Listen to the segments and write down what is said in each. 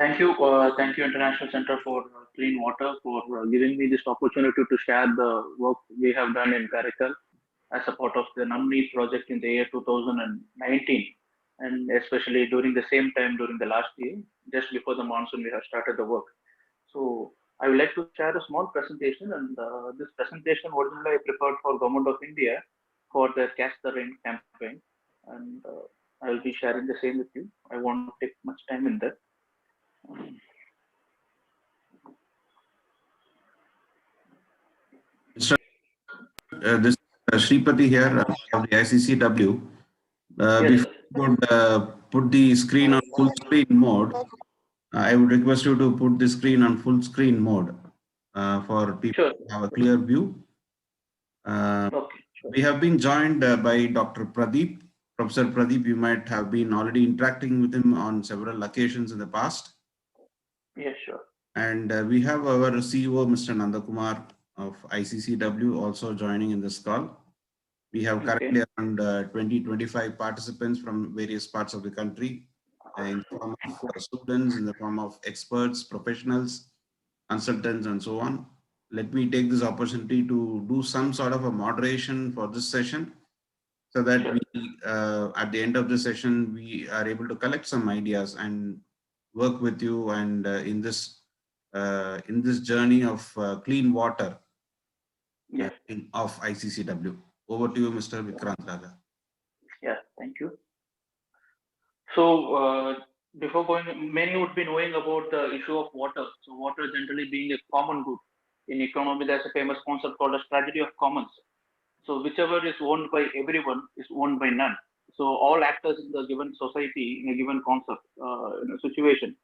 Thank you, International Center for Clean Water, for giving me this opportunity to share the work we have done in Karaikal as a part of the NAMNI project in the year 2019, and especially during the same time during the last year, just before the monsoon, we have started the work. So I would like to share a small presentation, and this presentation originally I prepared for Government of India for the Catch the Rain campaign, and I will be sharing the same with you. I won't take much time in that. Um, Mr. This Shripati here of the ICCW. yes, Before sir. you could put the screen on full screen mode, I would request you to put the screen on full screen mode for people Sure. to have a clear view. Okay. Sure. We have been joined by Dr. Pradeep. Professor Pradeep, you might have been already interacting with him on several occasions in the past. Yes, sure. And we have our CEO, Mr. Nandakumar of ICCW, also joining in this call. We have Okay. currently around 20-25 participants from various parts of the country in the form of students, in the form of experts, professionals, consultants, and so on. Let me take this opportunity to do some sort of a moderation for this session so that Sure. we, at the end of the session, we are able to collect some ideas and work with you and in this journey of clean water Yes. of ICCW. Over to you, Mr. Vikrant Raja. Yeah. Thank you. So, before going, many would be knowing about the issue of water. So, water generally being a common good. In economy, there's a famous concept called as tragedy of commons. So, whichever is owned by everyone is owned by none. So, all actors in the given society, in a given concept, in a situation,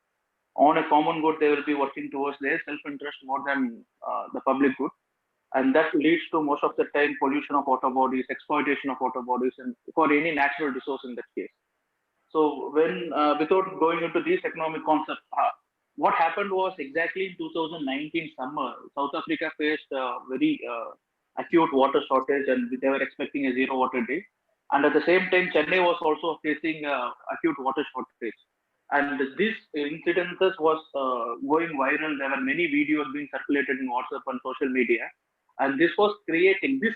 on a common good, they will be working towards their self-interest more than the public good, and that leads to most of the time pollution of water bodies, exploitation of water bodies, and for any natural resource in that case. So when without going into these economic concepts, what happened was exactly in 2019 summer, South Africa faced a very acute water shortage, and they were expecting a zero water day. And at the same time, Chennai was also facing acute water shortage. And this incidences was going viral. There were many videos being circulated in WhatsApp and social media, and this was creating this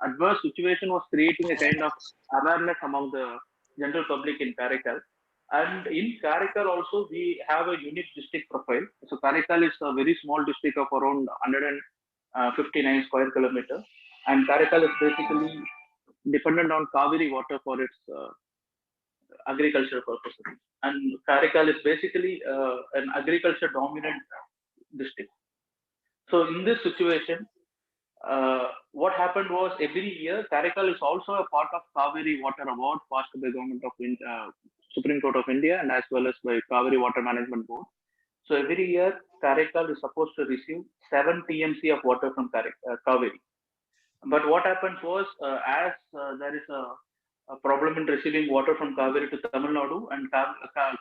adverse situation was creating a kind of awareness among the general public in Karaikal. And in Karaikal also we have a unique district profile. So Karaikal is a very small district of around 159 square kilometer, and Karaikal is basically dependent on Kaveri water for its agriculture purposes. And Karaikal is basically an agriculture dominant district. So in this situation, what happened was every year Karaikal is also a part of Kaveri Water Award passed by Government of Supreme Court of India and as well as by Kaveri Water Management Board. So every year Karaikal is supposed to receive 7 TMC of water from Kaveri. But what happens was, as there is a problem in receiving water from Kaveri to Tamil Nadu, and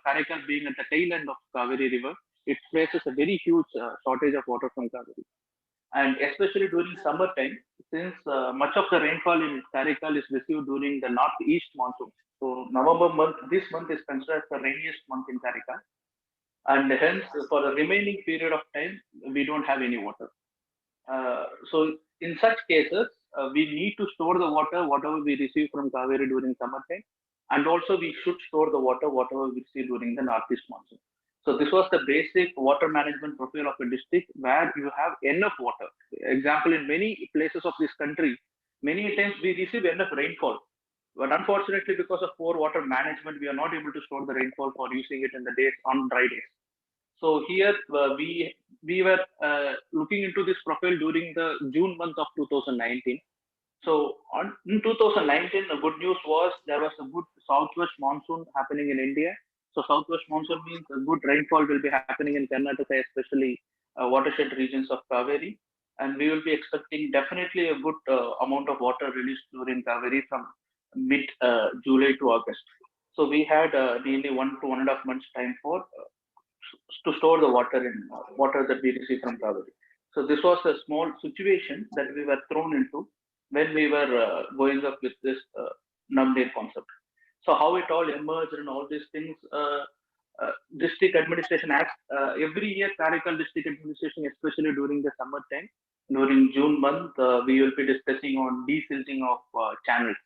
Karaikal being at the tail end of Kaveri River, it faces a very huge shortage of water from Kaveri. And especially during summertime, since much of the rainfall in Karaikal is received during the northeast monsoon. So November month, this month is considered the rainiest month in Karaikal, and hence for the remaining period of time, we don't have any water. So in such cases, we need to store the water, whatever we receive from Kaveri during summertime, and also we should store the water, whatever we receive during the northeast monsoon. So this was the basic water management profile of a district where you have enough water. Example, in many places of this country, many times we receive enough rainfall. But unfortunately, because of poor water management, we are not able to store the rainfall for using it in the days on dry days. So here we were looking into this profile during the June month of 2019. So in 2019, the good news was there was a good southwest monsoon happening in India. So southwest monsoon means a good rainfall will be happening in Karnataka, especially watershed regions of Kaveri. And we will be expecting definitely a good amount of water released during Kaveri from mid July to August. So we had nearly 1 to 1.5 months time for to store the water in water that we receive from Kaveri. So this was a small situation that we were thrown into when we were going up with this Namdale concept. So how it all emerged and all these things, district administration acts every year. Karaikal district administration, especially during the summer time, during June month, we will be discussing on desilting of channels.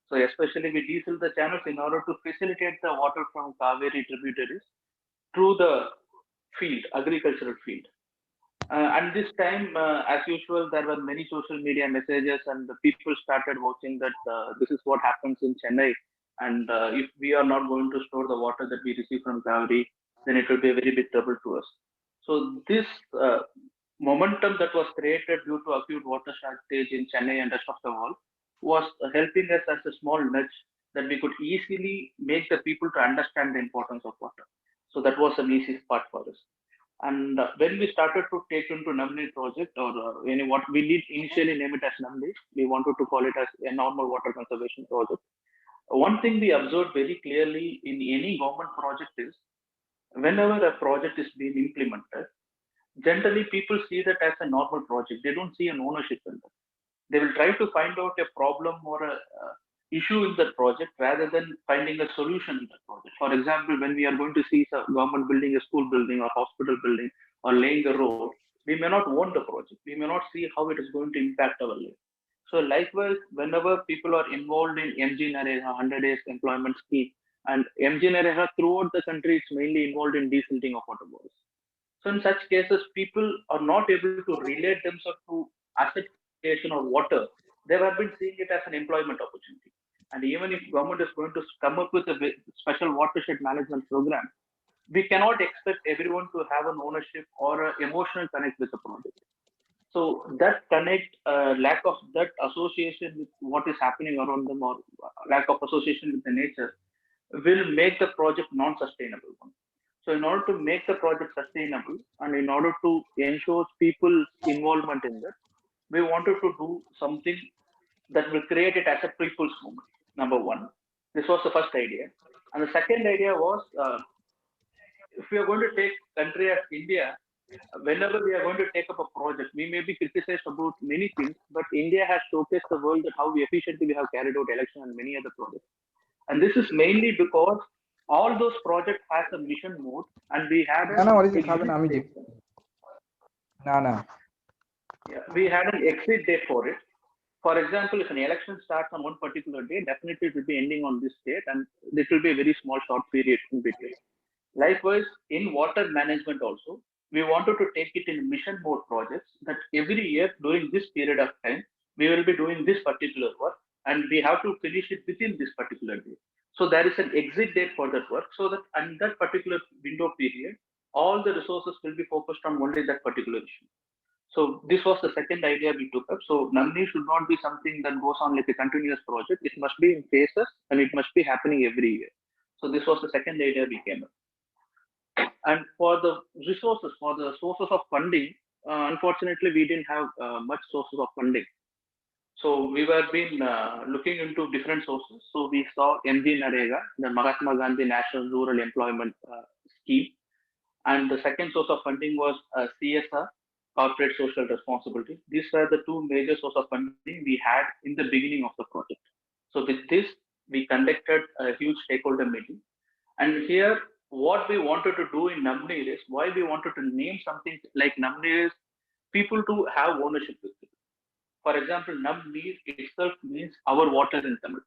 So especially we desilt the channels in order to facilitate the water from Kaveri tributaries through the field, agricultural field. And this time, as usual, there were many social media messages, and the people started watching that this is what happens in Chennai. And if we are not going to store the water that we receive from Kaveri, then it will be a very big trouble to us. So this momentum that was created due to acute water shortage in Chennai and rest of the world was helping us as a small nudge that we could easily make the people to understand the importance of water. So that was an easy part for us. And when we started to take into Namni project, or what we did initially name it as Namni, we wanted to call it as a normal water conservation project. One thing we observed very clearly in any government project is whenever a project is being implemented, generally people see that as a normal project. They don't see an ownership in that. They will try to find out a problem or a issue in that project rather than finding a solution in that project. For example, when we are going to see a government building, a school building or hospital building or laying a road, we may not own the project. We may not see how it is going to impact our life. So likewise, whenever people are involved in MG Narega, 100 days employment scheme, and MG Narega throughout the country is mainly involved in desilting of water bodies. So in such cases, people are not able to relate themselves to asset creation or water. They have been seeing it as an employment opportunity. And even if government is going to come up with a special watershed management program, we cannot expect everyone to have an ownership or an emotional connect with the project. So that connect, lack of that association with what is happening around them, or lack of association with the nature, will make the project non-sustainable one. So in order to make the project sustainable and in order to ensure people's involvement in that, we wanted to do something that will create it as a people's movement. Number one, this was the first idea. And the second idea was, if we are going to take country as India, whenever we are going to take up a project, we may be criticized about many things, but India has showcased the world that how efficiently we have carried out election and many other projects. And this is mainly because all those projects has a mission mode, and we had an exit date. Yeah, we had an exit date for it. For example, if an election starts on one particular day, definitely it will be ending on this date, and it will be a very small short period in between. Likewise, in water management also, we wanted to take it in mission mode projects that every year during this period of time, we will be doing this particular work, and we have to finish it within this particular day. So there is an exit date for that work, so that in that particular window period, all the resources will be focused on only that particular issue. So this was the second idea we took up. So Namni should not be something that goes on like a continuous project. It must be in phases and it must be happening every year. So this was the second idea we came up. And for the resources, for the sources of funding, unfortunately, we didn't have much sources of funding. So we were been looking into different sources. So we saw MG Narega, the Mahatma Gandhi National Rural Employment Scheme. And the second source of funding was CSR, corporate social responsibility. These were the two major sources of funding we had in the beginning of the project. So with this, we conducted a huge stakeholder meeting. And here, what we wanted to do in Namni is, why we wanted to name something like Namni is people to have ownership with it. For example, Namni itself means our water in Tamil.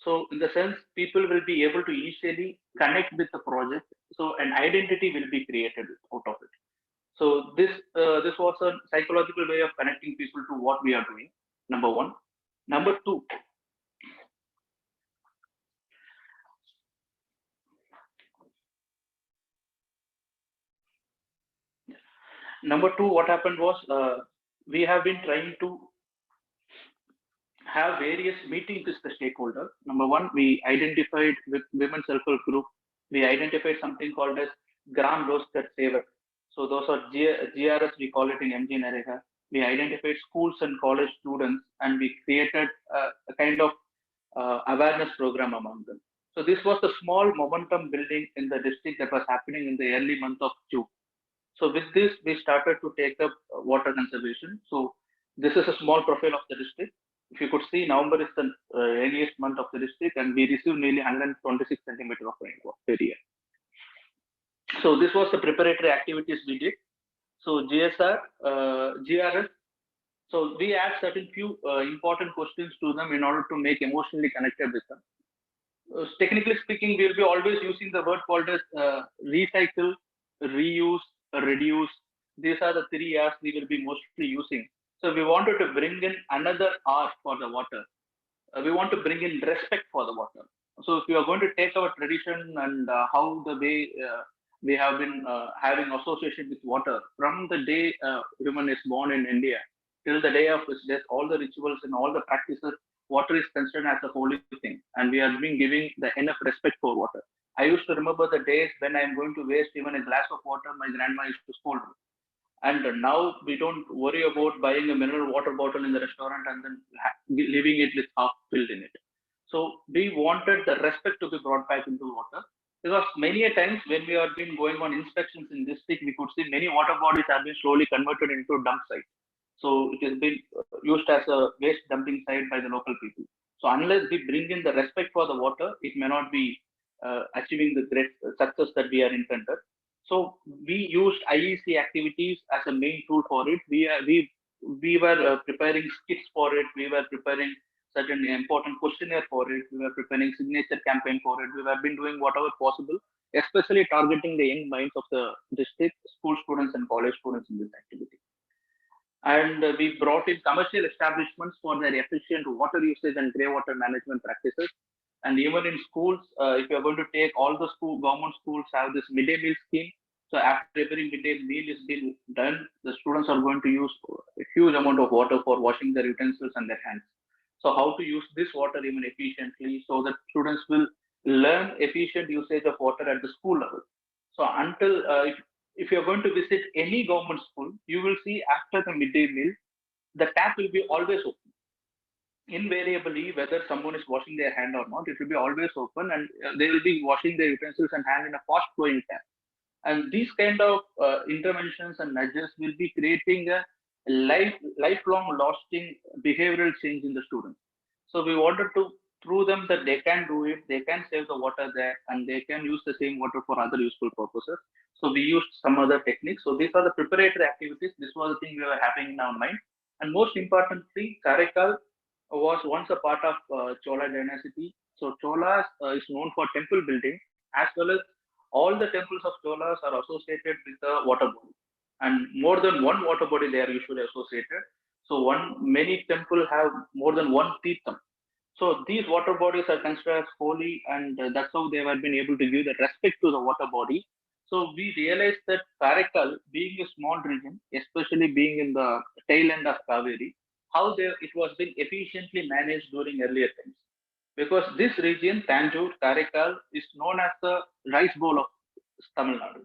So in the sense, people will be able to initially connect with the project. So an identity will be created out of it. So this was a psychological way of connecting people to what we are doing. Number one. Number two. Number two, what happened was we have been trying to have various meetings with the stakeholder. Number one, we identified with Women's Self-Help Group, we identified something called as Gram Roster Saver. So those are GRS, we call it in MG Narega. We identified schools and college students, and we created a kind of awareness program among them. So this was the small momentum building in the district that was happening in the early month of June. So with this, we started to take up water conservation. So this is a small profile of the district. If you could see, November is the rainiest month of the district, and we receive nearly 126 centimeters of rainfall per year. So this was the preparatory activities we did. So GSR, GRS. So we asked certain few important questions to them in order to make emotionally connected with them. Technically speaking, we'll be always using the word called as recycle, reuse, reduce. These are the three R's we will be mostly using. So we wanted to bring in another R for the water. We want to bring in respect for the water. So if we are going to take our tradition and how the way we have been having association with water from the day human is born in India till the day of his death, all the rituals and all the practices, water is considered as a holy thing, and we are being giving the enough respect for water. I used to remember the days when I am going to waste even a glass of water, my grandma used to scold me. And now we don't worry about buying a mineral water bottle in the restaurant and then leaving it with half filled in it. So we wanted the respect to be brought back into water, because many a times when we have been going on inspections in district, we could see many water bodies have been slowly converted into dump sites. So it has been used as a waste dumping site by the local people. So unless we bring in the respect for the water, it may not be achieving the great success that we are intended. So we used IEC activities as a main tool for it. We were preparing skits for it. We were preparing certain important questionnaire for it. We were preparing signature campaign for it. We have been doing whatever possible, especially targeting the young minds of the district school students and college students in this activity. And we brought in commercial establishments for their efficient water usage and grey water management practices. And even in schools, if you're going to take all the government schools have this midday meal scheme. So after every midday meal is been done, the students are going to use a huge amount of water for washing their utensils and their hands. So how to use this water even efficiently, so that students will learn efficient usage of water at the school level. So until if you're going to visit any government school, you will see after the midday meal, the tap will be always open. Invariably, whether someone is washing their hand or not, it will be always open, and they will be washing their utensils and hand in a fast flowing tap. And these kind of interventions and nudges will be creating a lifelong lasting behavioral change in the students. So we wanted to prove them that they can do it, they can save the water there, and they can use the same water for other useful purposes. So we used some other techniques. So these are the preparatory activities. This was the thing we were having in our mind. And most importantly, Karaikal was once a part of Chola dynasty. So Cholas is known for temple building, as well as all the temples of Cholas are associated with the water body, and more than one water body they are usually associated. So many temples have more than one Tirtham. So these water bodies are considered as holy, and that's how they have been able to give the respect to the water body. So we realized that Karaikal, being a small region, especially being in the tail end of Kaveri, how it was being efficiently managed during earlier times. Because this region, Tanjore, Karaikal, is known as the rice bowl of Tamil Nadu.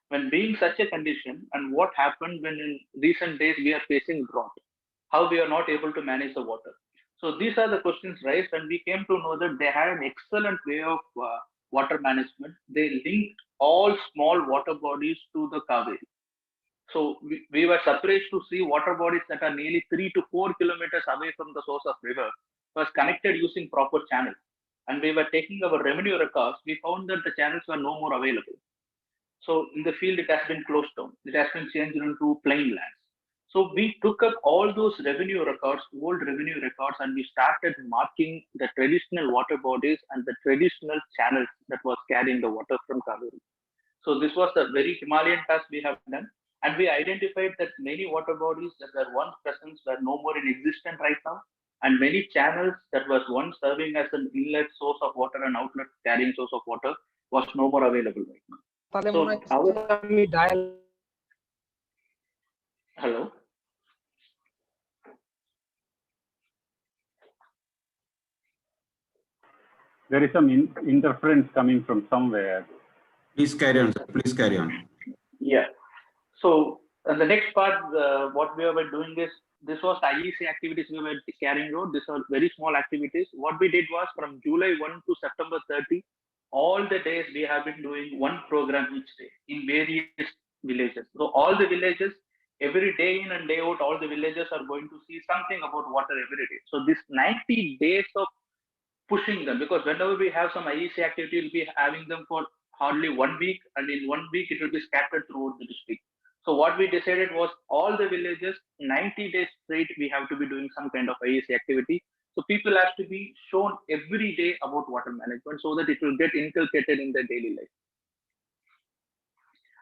When being such a condition, and what happened when in recent days we are facing drought, how we are not able to manage the water. So these are the questions raised, and we came to know that they had an excellent way of water management. They linked all small water bodies to the Kaveri. So we were surprised to see water bodies that are nearly 3 to 4 kilometers away from the source of river was connected using proper channels. And we were taking our revenue records. We found that the channels were no more available. So in the field, it has been closed down. It has been changed into plain lands. So we took up all those revenue records, old revenue records, and we started marking the traditional water bodies and the traditional channels that was carrying the water from Kaveri. So this was the very Himalayan task we have done. And we identified that many water bodies that were once present were no more in existence right now. And many channels that was once serving as an inlet source of water and outlet carrying source of water was no more available right now. So hello. There is some interference coming from somewhere. Please carry on, sir. Please carry on. Yeah. So the next part, what we were doing is, this was IEC activities we were carrying out. These are very small activities. What we did was from July 1 to September 30, all the days we have been doing one program each day in various villages. So all the villages, every day in and day out, all the villages are going to see something about water every day. So this 90 days of pushing them, because whenever we have some IEC activity, we'll be having them for hardly 1 week, and in 1 week it will be scattered throughout the district. So what we decided was all the villages, 90 days straight, we have to be doing some kind of IAC activity. So people have to be shown every day about water management so that it will get inculcated in their daily life.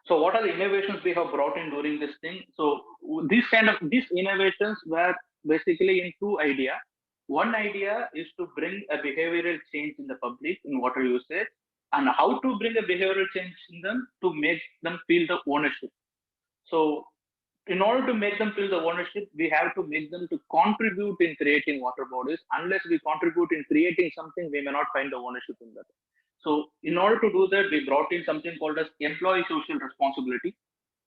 So what are the innovations we have brought in during this thing? So these innovations were basically in two ideas. One idea is to bring a behavioral change in the public in water usage, and how to bring a behavioral change in them to make them feel the ownership. So in order to make them feel the ownership, we have to make them to contribute in creating water bodies. Unless we contribute in creating something, we may not find the ownership in that. So in order to do that, we brought in something called as employee social responsibility.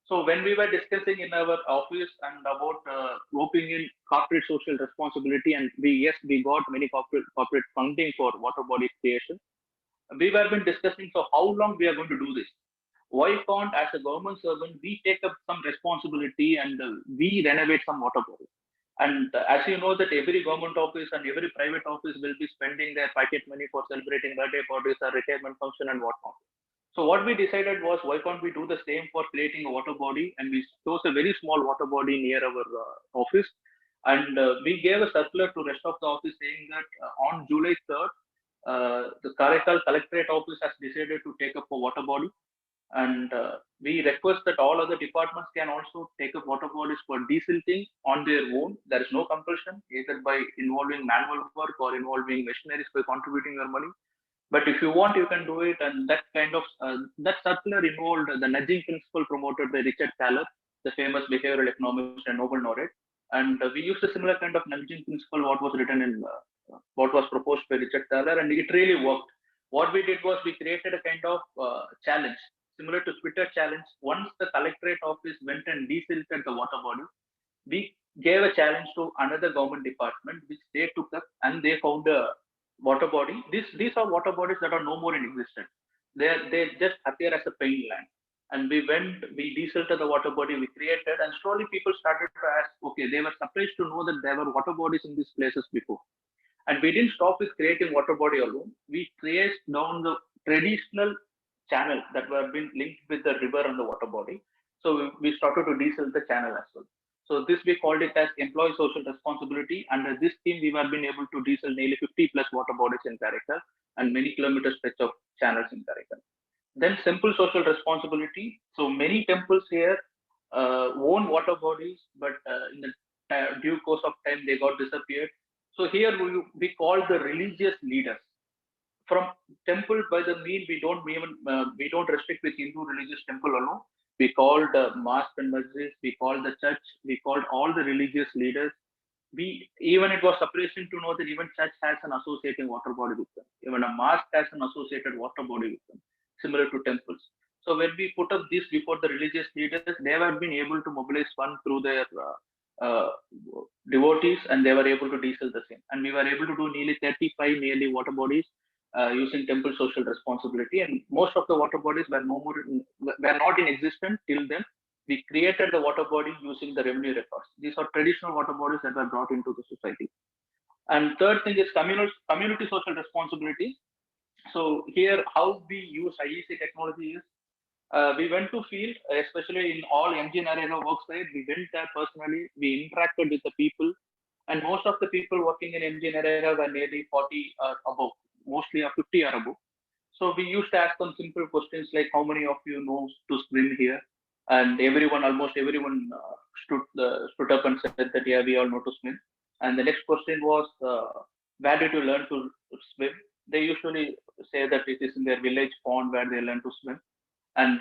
So when we were discussing in our office and about roping in corporate social responsibility, and we got many corporate funding for water body creation. We were been discussing, so how long we are going to do this? Why can't, as a government servant, we take up some responsibility and we renovate some water bodies? And as you know, that every government office and every private office will be spending their pocket money for celebrating birthday parties or retirement function and whatnot. So what we decided was, why can't we do the same for creating a water body? And we chose a very small water body near our office, and we gave a circular to rest of the office saying that on July 3rd, the Karaikal Collectorate Office has decided to take up a water body, and we request that all other departments can also take up water bodies for desilting on their own. There is no compulsion, either by involving manual work or involving machineries by contributing your money. But if you want, you can do it. And that kind of that circular involved the nudging principle promoted by Richard Thaler, the famous behavioral economist and Nobel laureate. And we used a similar kind of nudging principle, what was written in what was proposed by Richard Thaler, and it really worked. What we did was we created a kind of challenge similar to Twitter challenge. Once the collectorate office went and desilted the water body, we gave a challenge to another government department, which they took up and they found a water body. These are water bodies that are no more in existence. They just appear as a paint land. And we desilted the water body we created, and slowly people started to ask, okay, they were surprised to know that there were water bodies in these places before. And we didn't stop with creating water body alone. We traced down the traditional channel that were been linked with the river and the water body. So we started to desilt the channel as well. So this we called it as employee social responsibility. Under this scheme, we have been able to desilt nearly 50 plus water bodies in Karaikal and many kilometers stretch of channels in Karaikal. Then simple social responsibility. So many temples here own water bodies, but in the due course of time, they got disappeared. So here we call the religious leaders. From temple by the mean, we don't restrict with Hindu religious temple alone. We called mosque and masjid, we called the church, we called all the religious leaders. We even it was surprising to know that even church has an associating water body with them. Even a mosque has an associated water body with them, similar to temples. So when we put up this before the religious leaders, they have been able to mobilize funds through their devotees, and they were able to diesel the same. And we were able to do nearly 35 water bodies using temple social responsibility. And most of the water bodies were not in existence till then. We created the water body using the revenue records. These are traditional water bodies that were brought into the society. And third thing is community social responsibility. So here, how we use IEC technology is, we went to field, especially in all MG Narega work site. We went there personally. We interacted with the people, and most of the people working in MG Narega were nearly 40 or above, mostly 50 or above. So we used to ask them simple questions like, how many of you know to swim here? And almost everyone stood up and said that, yeah, we all know to swim. And the next question was, where did you learn to swim? They usually say that it is in their village pond where they learn to swim. And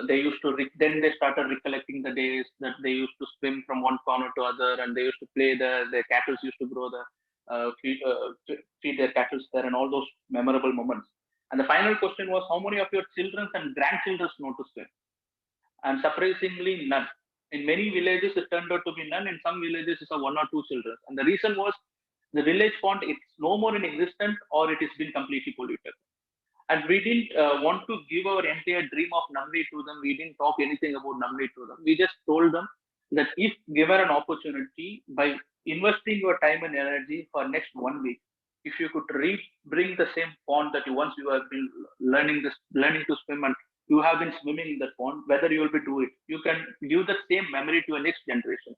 they used to, then they started recollecting the days that they used to swim from one corner to other, and they used to play there. Their cattle used to grow there, feed their cattle there, and all those memorable moments. And the final question was, how many of your children and grandchildren know to swim? And surprisingly, none. In many villages, it turned out to be none. In some villages, it's a one or two children. And the reason was the village pond, it's no more in existence, or it has been completely polluted. And we didn't want to give our entire dream of Namni to them. We didn't talk anything about Namni to them. We just told them that if given an opportunity, by investing your time and energy for next 1 week, if you could bring the same pond that once you have been learning to swim, and you have been swimming in that pond, whether you will be do it, you can give the same memory to a next generation.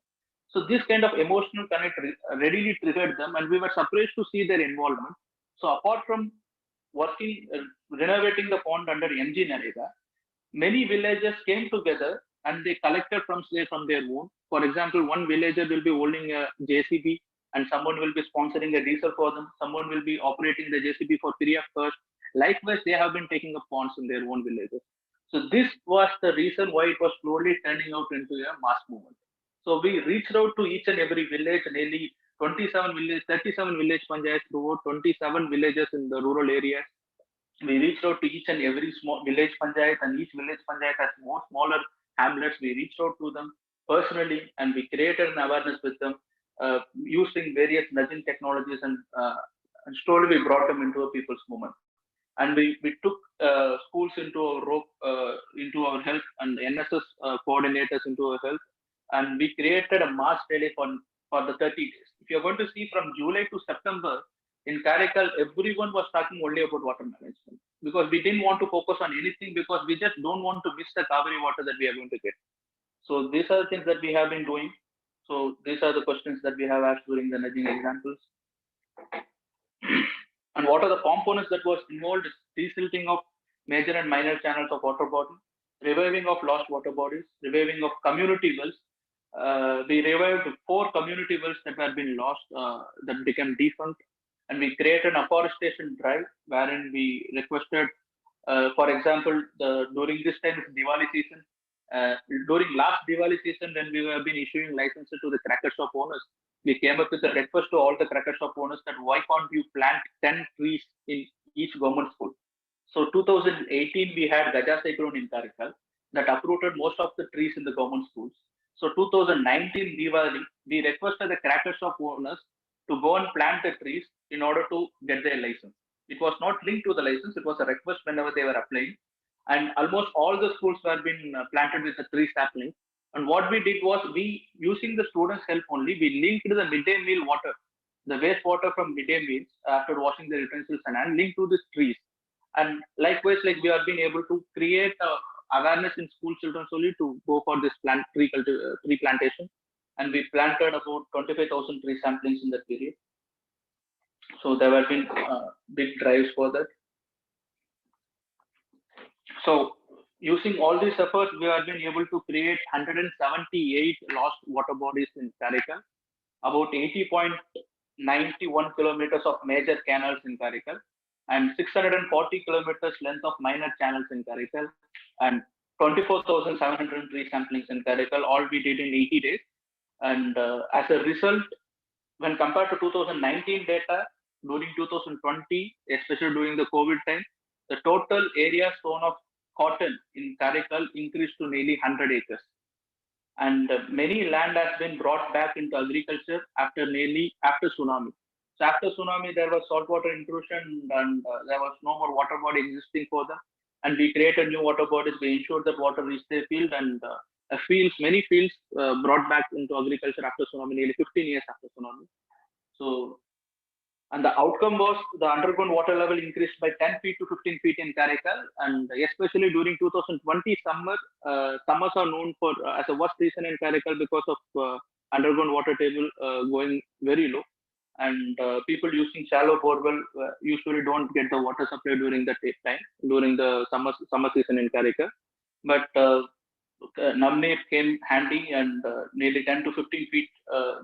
So this kind of emotional connect readily triggered them, and we were surprised to see their involvement. So apart from working, renovating the pond under MG Narega, many villagers came together and they collected from their own. For example, one villager will be holding a JCB and someone will be sponsoring a diesel for them. Someone will be operating the JCB for free of cost. Likewise, they have been taking up ponds in their own villages. So this was the reason why it was slowly turning out into a mass movement. So we reached out to each and every village, nearly 37 village panchayats throughout 27 villages in the rural areas. We reached out to each and every small village panchayat, and each village panchayat has more smaller hamlets. We reached out to them personally and we created an awareness with them using various nudging technologies, and slowly we brought them into a people's movement. And we took schools into our help, and NSS coordinators into our help, and we created a mass rally for the 30 days. If you're going to see from July to September, in Karaikal, everyone was talking only about water management, because we didn't want to focus on anything, because we just don't want to miss the Kaveri water that we are going to get. So these are the things that we have been doing. So these are the questions that we have asked during the nudging examples. And what are the components that was involved? Desilting of major and minor channels of water body, reviving of lost water bodies, reviving of community wells. We revived 4 community wells that had been lost, that became defunct. And we created an afforestation drive wherein we requested, for example, during this time is Diwali season. During last Diwali season, when we have been issuing licenses to the cracker shop owners, we came up with a request to all the cracker shop owners that why can't you plant 10 trees in each government school. So 2018, we had Gaja cyclone in Karaikal that uprooted most of the trees in the government schools. So 2019 Diwali, we requested the cracker shop owners to go and plant the trees in order to get their license. It was not linked to the license, it was a request whenever they were applying. And almost all the schools were being planted with a tree sapling. And what we did was, we, using the students' help only, we linked the midday meal water, the wastewater from midday meals after washing the utensils and linked to these trees. And likewise, like we have been able to create awareness in school children solely to go for this tree plantation. And we planted about 25,000 tree samplings in that period. So there have been big drives for that. So using all these efforts, we have been able to create 178 lost water bodies in Karaikal, about 80.91 kilometers of major canals in Karaikal, and 640 kilometers length of minor channels in Karaikal, and 24,700 tree samplings in Karaikal, all we did in 80 days. And as a result, when compared to 2019 data, during 2020, especially during the COVID time, the total area sown of cotton in Karaikal increased to nearly 100 acres. And many land has been brought back into agriculture after tsunami. So after tsunami, there was saltwater intrusion, and there was no more water body existing for them. And we created new water bodies. We ensured that water reached their field, and many fields brought back into agriculture after tsunami, nearly 15 years after tsunami. So, and the outcome was the underground water level increased by 10 feet to 15 feet in Karaikal, and especially during 2020 summer, summers are known for as a worst season in Karaikal because of underground water table going very low, and people using shallow borewell usually don't get the water supply during the time during the summer season in Karaikal. But Namneer came handy, and nearly 10 to 15 feet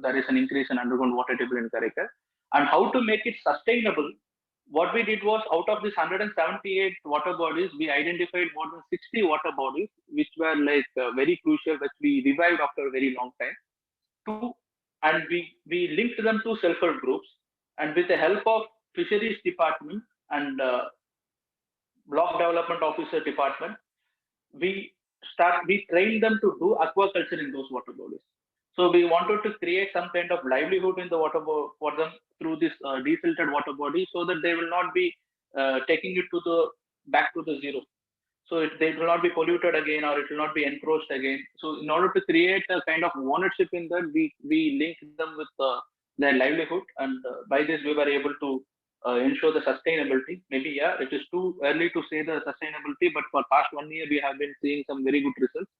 there is an increase in underground water table in Karaikal. And how to make it sustainable, what we did was, out of this 178 water bodies, we identified more than 60 water bodies, which were like very crucial, which we revived after a very long time. And we linked them to self-help groups, and with the help of fisheries department and block development officer department, we trained them to do aquaculture in those water bodies. So we wanted to create some kind of livelihood in the water for them through this desilted water body, so that they will not be taking it back to the zero. So they will not be polluted again, or it will not be encroached again. So in order to create a kind of ownership in that, we linked them with their livelihood, and by this we were able to ensure the sustainability. Maybe, yeah, it is too early to say the sustainability, but for past 1 year, we have been seeing some very good results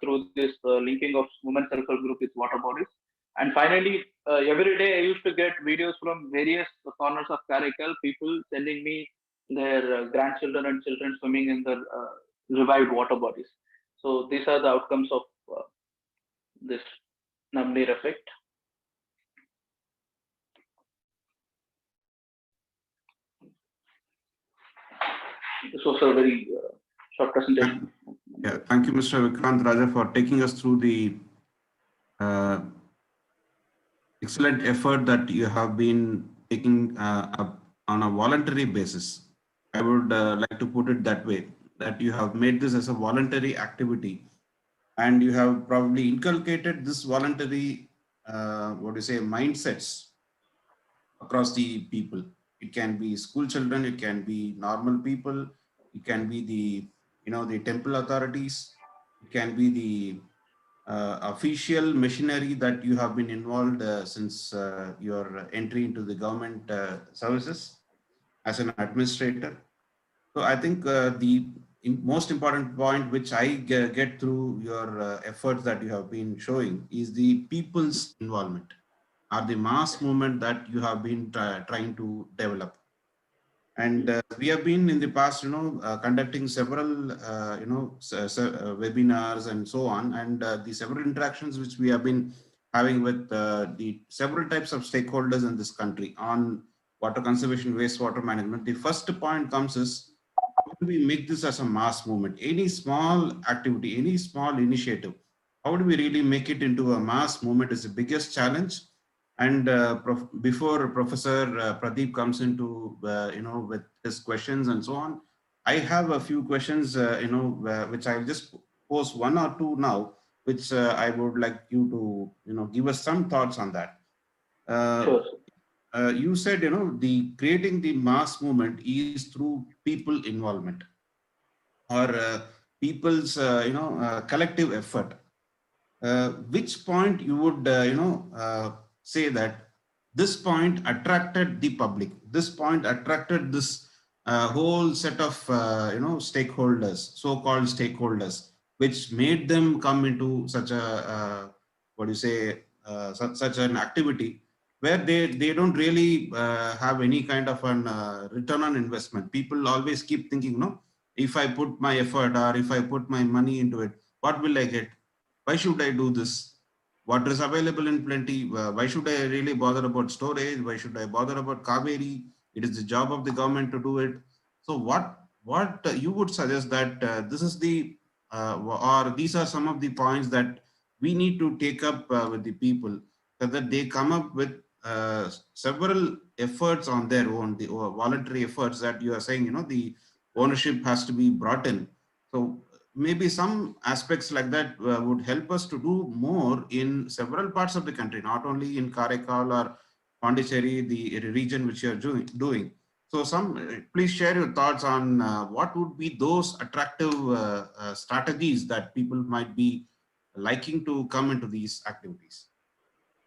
through this linking of Women Circle Group with water bodies. And finally, every day I used to get videos from various corners of Karaikal, people sending me their grandchildren and children swimming in the revived water bodies. So these are the outcomes of this Namneer effect. This was a very short presentation. Yeah, thank you, Mr. Vikrant Raja, for taking us through the excellent effort that you have been taking up on a voluntary basis. I would like to put it that way, that you have made this as a voluntary activity, and you have probably inculcated this voluntary, mindsets across the people. It can be school children, it can be normal people, it can be the temple authorities, it can be the official machinery that you have been involved since your entry into the government services as an administrator. So I think the most important point which I get through your efforts that you have been showing is the people's involvement, or the mass movement that you have been trying to develop. And we have been in the past, conducting several, webinars and so on, and the several interactions which we have been having with the several types of stakeholders in this country on water conservation, wastewater management. The first point comes is, how do we make this as a mass movement? Any small activity, any small initiative, how do we really make it into a mass movement is the biggest challenge. And before Professor Pradeep comes into, with his questions and so on, I have a few questions, which I'll just pose one or two now, which I would like you to, give us some thoughts on that. Sure. You said, the creating the mass movement is through people involvement, or people's, collective effort. Which point you would, say that this point attracted the public, this point attracted this whole set of, stakeholders, so-called stakeholders, which made them come into such a, such an activity where they don't really have any kind of an return on investment. People always keep thinking, if I put my effort or if I put my money into it, what will I get? Why should I do this? Water is available in plenty. Why should I really bother about storage? Why should I bother about Kaveri? It is the job of the government to do it. So what you would suggest that this is the, or these are some of the points that we need to take up with the people, so that they come up with several efforts on their own, the voluntary efforts that you are saying, the ownership has to be brought in. So maybe some aspects like that would help us to do more in several parts of the country, not only in Karaikal or Pondicherry, the region which you are doing. So please share your thoughts on what would be those attractive strategies that people might be liking to come into these activities.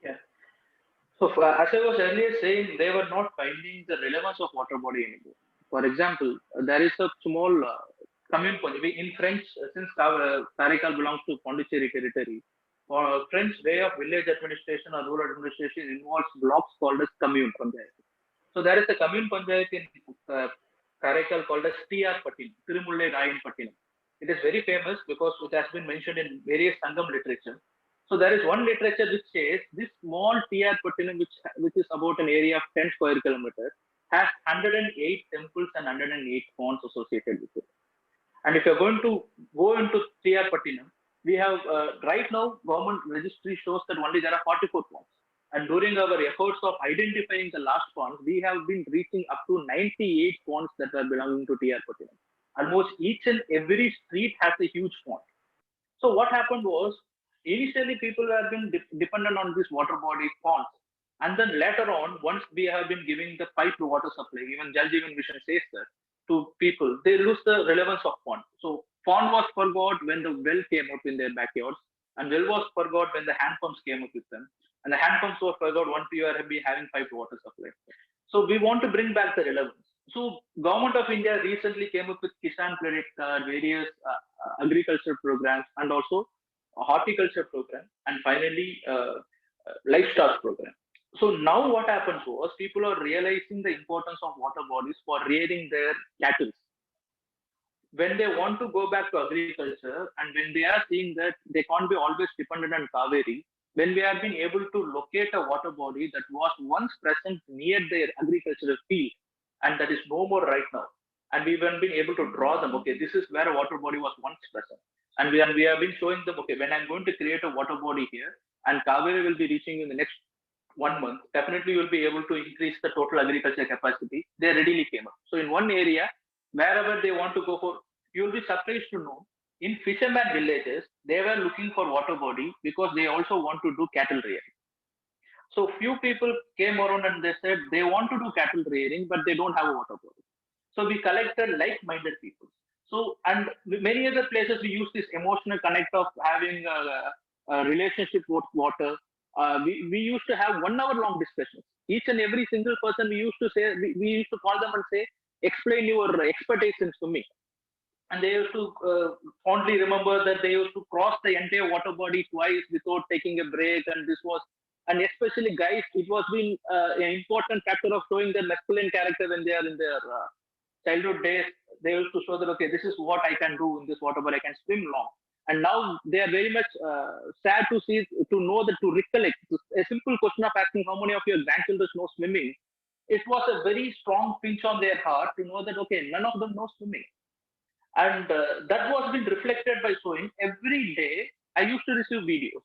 Yeah. So as I was earlier saying, they were not finding the relevance of water body anymore. For example, there is a small commune in French, since Karaikal belongs to Pondicherry territory. French way of village administration or rural administration involves blocks called as commune panchayat. So there is a commune panchayat in Karaikal called as TR Pattinam, Tirumullai Rayan Pattinam. It is very famous because it has been mentioned in various Sangam literature. So there is one literature which says this small TR Pattinam, which is about an area of 10 square kilometers, has 108 temples and 108 ponds associated with it. And if you're going to go into TR Pattinam, we have right now government registry shows that only there are 44 ponds. And during our efforts of identifying the last ponds, we have been reaching up to 98 ponds that are belonging to TR Pattinam. Almost each and every street has a huge pond. So what happened was, initially people have been dependent on this water body ponds. And then later on, once we have been giving the piped water supply, even Jal Jeevan Mission says that, to people, they lose the relevance of pond. So pond was forgot when the well came up in their backyards, and well was forgot when the hand pumps came up with them. And the hand pumps were forgot once you are having piped water supply. So we want to bring back the relevance. So Government of India recently came up with Kisan Credit Card, various agriculture programs, and also a horticulture program, and finally livestock program. So now what happens was people are realizing the importance of water bodies for rearing their cattle. When they want to go back to agriculture and when they are seeing that they can't be always dependent on Kaveri, when we have been able to locate a water body that was once present near their agricultural field and that is no more right now, and we have been able to draw them, okay, this is where a water body was once present. And we have been showing them, okay, when I'm going to create a water body here and Kaveri will be reaching in the next 1 month, definitely you will be able to increase the total agriculture capacity. They readily came up. So in one area, wherever they want to go for, you will be surprised to know in fisherman villages, they were looking for water body because they also want to do cattle rearing. So few people came around and they said they want to do cattle rearing, but they don't have a water body. So we collected like-minded people. So, and many other places we use this emotional connect of having a relationship with water. We used to have 1 hour long discussions. Each and every single person we used to say, we used to call them and say, explain your expertise in swimming. And they used to fondly remember that they used to cross the entire water body twice without taking a break. And this was, and especially guys, it was been an important factor of showing their masculine character when they are in their childhood days. They used to show that, okay, this is what I can do in this water, but I can swim long. And now they are very much sad to see, to know that, to recollect. A simple question of asking how many of your grandchildren know swimming, it was a very strong pinch on their heart to know that, okay, none of them know swimming. And that was been reflected by showing every day. I used to receive videos.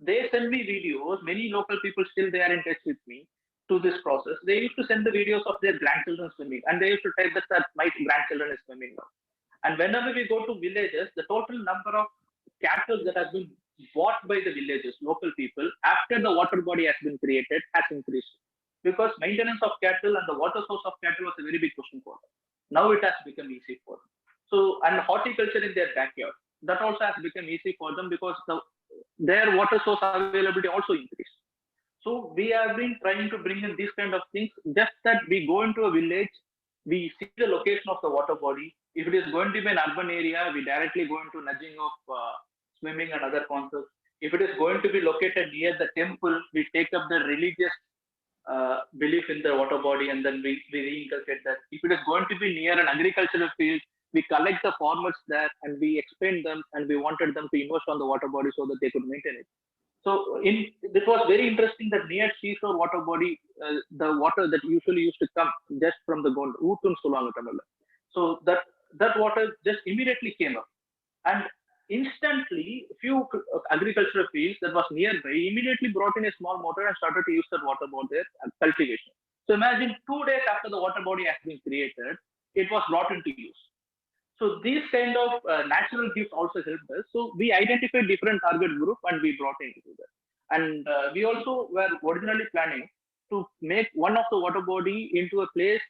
They send me videos. Many local people still they are in touch with me to this process. They used to send the videos of their grandchildren swimming, and they used to type that my grandchildren is swimming now. And whenever we go to villages, the total number of cattle that has been bought by the villages, local people, after the water body has been created, has increased. Because maintenance of cattle and the water source of cattle was a very big question for them. Now it has become easy for them. So, and horticulture in their backyard, that also has become easy for them because their water source availability also increased. So we have been trying to bring in these kind of things, just that we go into a village, we see the location of the water body. If it is going to be an urban area, we directly go into nudging of swimming and other concepts. If it is going to be located near the temple, we take up the religious belief in the water body and then we reinculcate that. If it is going to be near an agricultural field, we collect the farmers there and we explain them and we wanted them to invest on the water body so that they could maintain it. So this was very interesting that near seashore water body, the water that usually used to come just from the ground, so that water just immediately came up, and instantly few agricultural fields that was nearby immediately brought in a small motor and started to use that water for their cultivation. So imagine 2 days after the water body has been created, it was brought into use. So these kind of natural gifts also helped us. So we identified different target group and we brought into that. And we also were originally planning to make one of the water body into a place.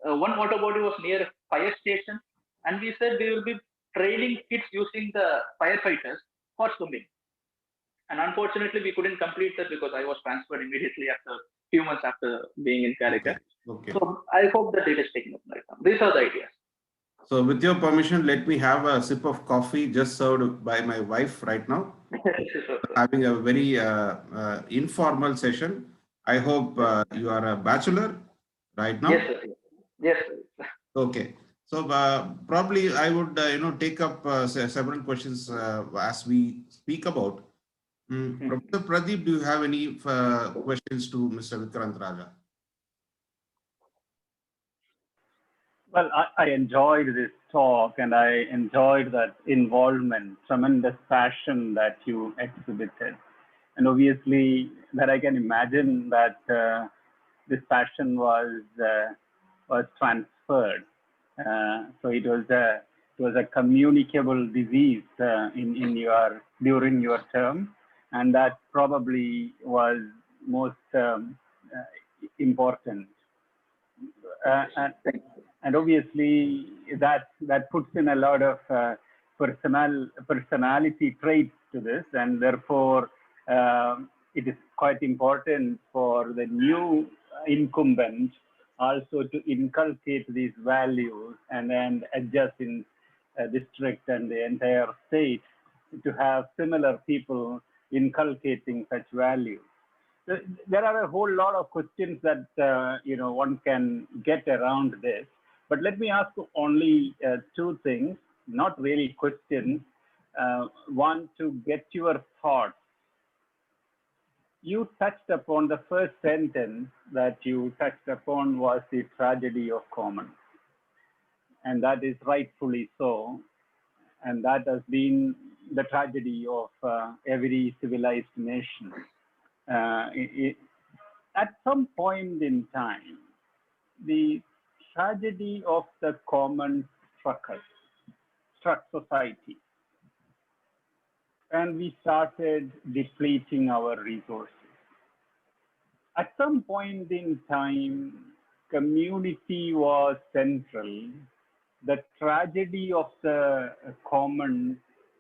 One water body was near a fire station, and we said we will be training kids using the firefighters for swimming. And unfortunately, we couldn't complete that because I was transferred immediately after few months after being in Carica. Okay. So I hope that it is taken up right now. These are the ideas. So with your permission, let me have a sip of coffee just served by my wife right now. Having a very informal session. I hope you are a bachelor right now. Yes, sir. Yes, sir. Okay. So probably I would take up several questions as we speak about. Professor Pradeep, do you have any questions to Mr. Vikrant Raja? Well, I enjoyed this talk and I enjoyed that involvement, tremendous passion that you exhibited. And obviously that I can imagine that this passion was transferred. So it was a communicable disease during your term, and that probably was most important. And obviously that puts in a lot of personality traits to this, and therefore it is quite important for the new incumbent also to inculcate these values and then adjust in a district and the entire state to have similar people inculcating such values. So there are a whole lot of questions that one can get around this. But let me ask only two things, not really questions. One, to get your thoughts. You touched upon the first sentence that you touched upon was the tragedy of commons. And that is rightfully so. And that has been the tragedy of every civilized nation. At some point in time, the tragedy of the commons struck society. And we started depleting our resources. At some point in time, community was central. The tragedy of the commons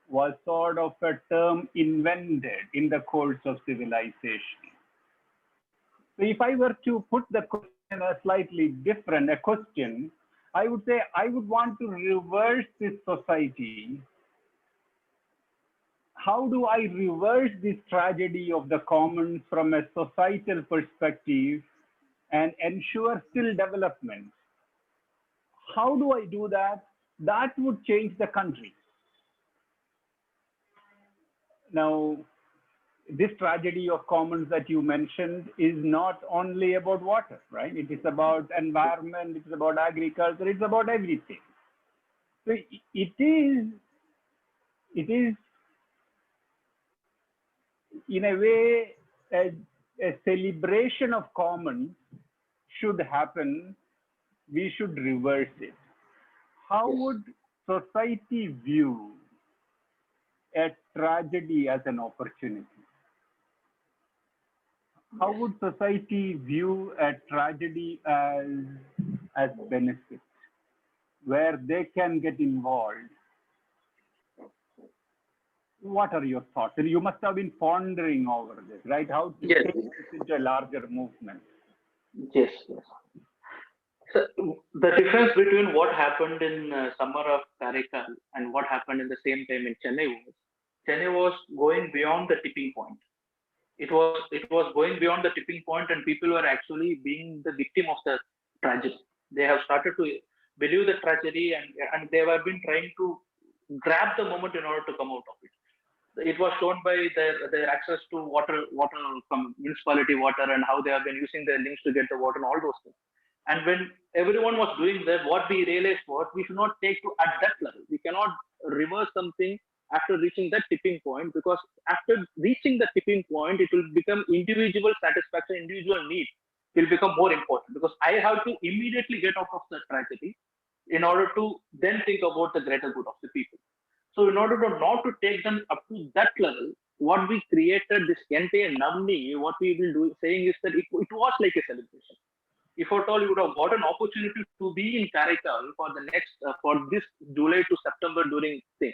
was sort of a term invented in the course of civilization. So if I were to put the question a slightly different question, I would say I would want to reverse this society. How do I reverse this tragedy of the commons from a societal perspective and ensure still development? How do I do that? That would change the country. Now, this tragedy of commons that you mentioned is not only about water, right? It is about environment, it is about agriculture, it's about everything. So it is in a way, a celebration of commons should happen. We should reverse it. How would society view a tragedy as an opportunity? How would society view a tragedy as benefit, where they can get involved? What are your thoughts? And you must have been pondering over this, right? How to take this into a larger movement. Yes. So the difference between what happened in summer of Karaikal and what happened in the same time in Chennai was going beyond the tipping point. It was going beyond the tipping point, and people were actually being the victim of the tragedy. They have started to believe the tragedy, and they have been trying to grab the moment in order to come out of it. It was shown by their access to water from municipality water, and how they have been using their links to get the water and all those things. And when everyone was doing that, what we realized was we should not take to at that level. We cannot reverse something after reaching that tipping point, because after reaching the tipping point, it will become individual satisfaction, individual need will become more important, because I have to immediately get out of the tragedy in order to then think about the greater good of the people. So in order to not to take them up to that level, what we created this entire Navni, what we will do saying is that it was like a celebration. If at all you would have got an opportunity to be in Karaikal for the next for this July to September during thing.